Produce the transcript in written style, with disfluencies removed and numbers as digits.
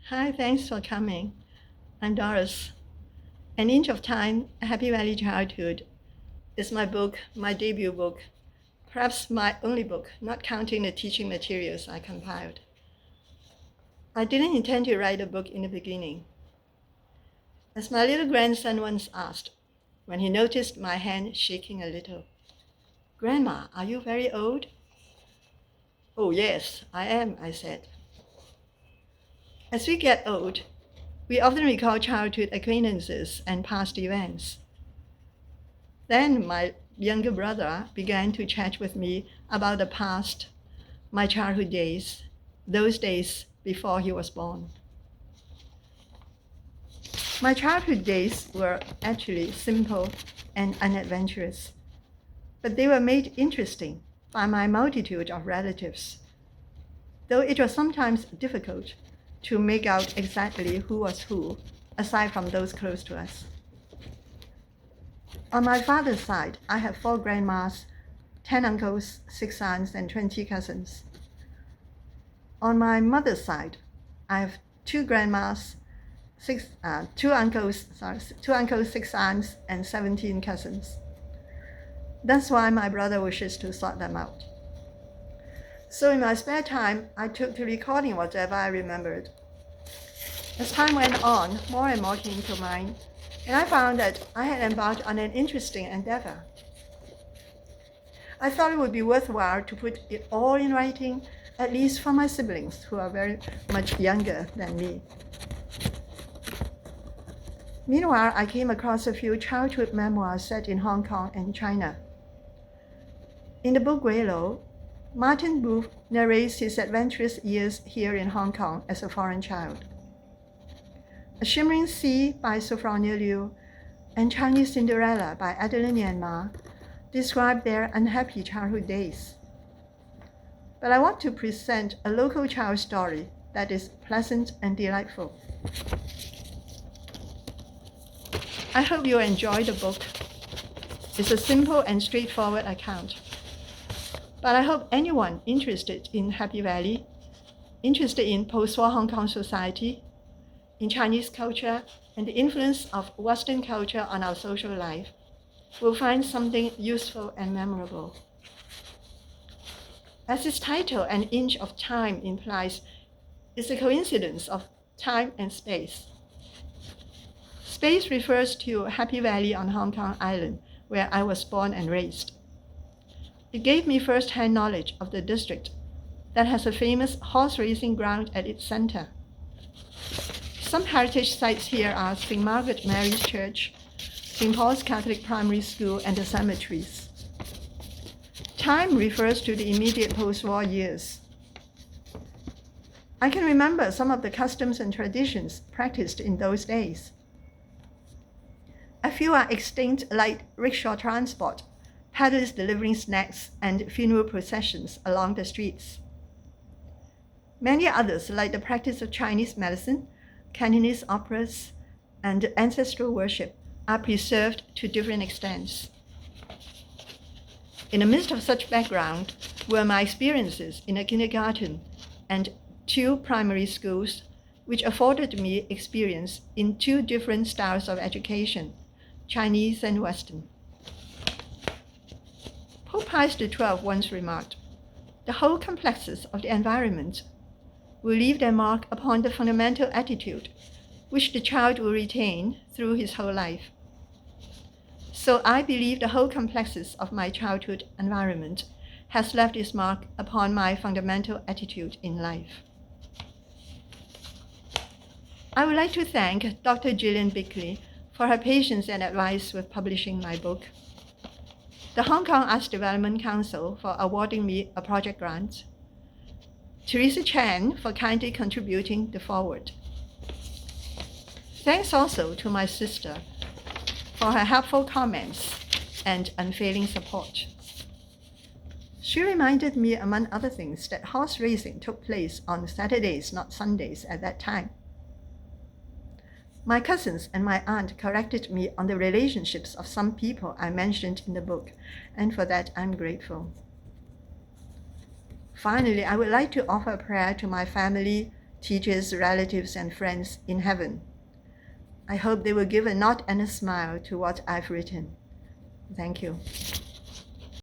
Hi, thanks for coming. I'm Doris. An Inch of Time, A Happy Valley Childhood is my book, my debut book, perhaps my only book, not counting the teaching materials I compiled. I didn't intend to write a book in the beginning. As my little grandson once asked, when he noticed my hand shaking a little, "Grandma, are you very old?" "Oh, yes, I am," I said. As we get old, we often recall childhood acquaintances and past events. Then my younger brother began to chat with me about the past, my childhood days, those days before he was born. My childhood days were actually simple and unadventurous, but they were made interesting by my multitude of relatives, though it was sometimes difficult to make out exactly who was who, aside from those close to us. On my father's side, I have 4 grandmas, 10 uncles, 6 aunts, and 20 cousins. On my mother's side, I have 2 grandmas, 2 uncles, 6 aunts, and 17 cousins. That's why my brother wishes to sort them out. So in my spare time, I took to recording whatever I remembered. As time went on, more and more came to mind, and I found that I had embarked on an interesting endeavor. I thought it would be worthwhile to put it all in writing, at least for my siblings, who are very much younger than me. Meanwhile, I came across a few childhood memoirs set in Hong Kong and China. In the book Guilo, Martin Booth narrates his adventurous years here in Hong Kong as a foreign child. A Shimmering Sea by Sophronia Liu and Chinese Cinderella by Adeline Yanma describe their unhappy childhood days. But I want to present a local child story that is pleasant and delightful. I hope you enjoy the book. It's a simple and straightforward account. But I hope anyone interested in Happy Valley, interested in post-war Hong Kong society, in Chinese culture, and the influence of Western culture on our social life, will find something useful and memorable. As its title, An Inch of Time, implies, it's a coincidence of time and space. Space refers to Happy Valley on Hong Kong Island, where I was born and raised. It gave me first-hand knowledge of the district that has a famous horse racing ground at its center. Some heritage sites here are St. Margaret Mary's Church, St. Paul's Catholic Primary School, and the cemeteries. Time refers to the immediate post-war years. I can remember some of the customs and traditions practiced in those days. A few are extinct, like rickshaw transport, peddlers delivering snacks, and funeral processions along the streets. Many others, like the practice of Chinese medicine, Cantonese operas, and ancestral worship, are preserved to different extents. In the midst of such background were my experiences in a kindergarten and 2 primary schools, which afforded me experience in 2 different styles of education, Chinese and Western. Pope Pius XII once remarked, "The whole complexes of the environment will leave their mark upon the fundamental attitude which the child will retain through his whole life." So I believe the whole complexes of my childhood environment has left its mark upon my fundamental attitude in life. I would like to thank Dr. Gillian Bickley for her patience and advice with publishing my book, the Hong Kong Arts Development Council for awarding me a project grant, Teresa Chan for kindly contributing the foreword. Thanks also to my sister for her helpful comments and unfailing support. She reminded me, among other things, that horse racing took place on Saturdays, not Sundays, at that time. My cousins and my aunt corrected me on the relationships of some people I mentioned in the book, and for that I'm grateful. Finally, I would like to offer a prayer to my family, teachers, relatives, and friends in heaven. I hope they will give a nod and a smile to what I've written. Thank you.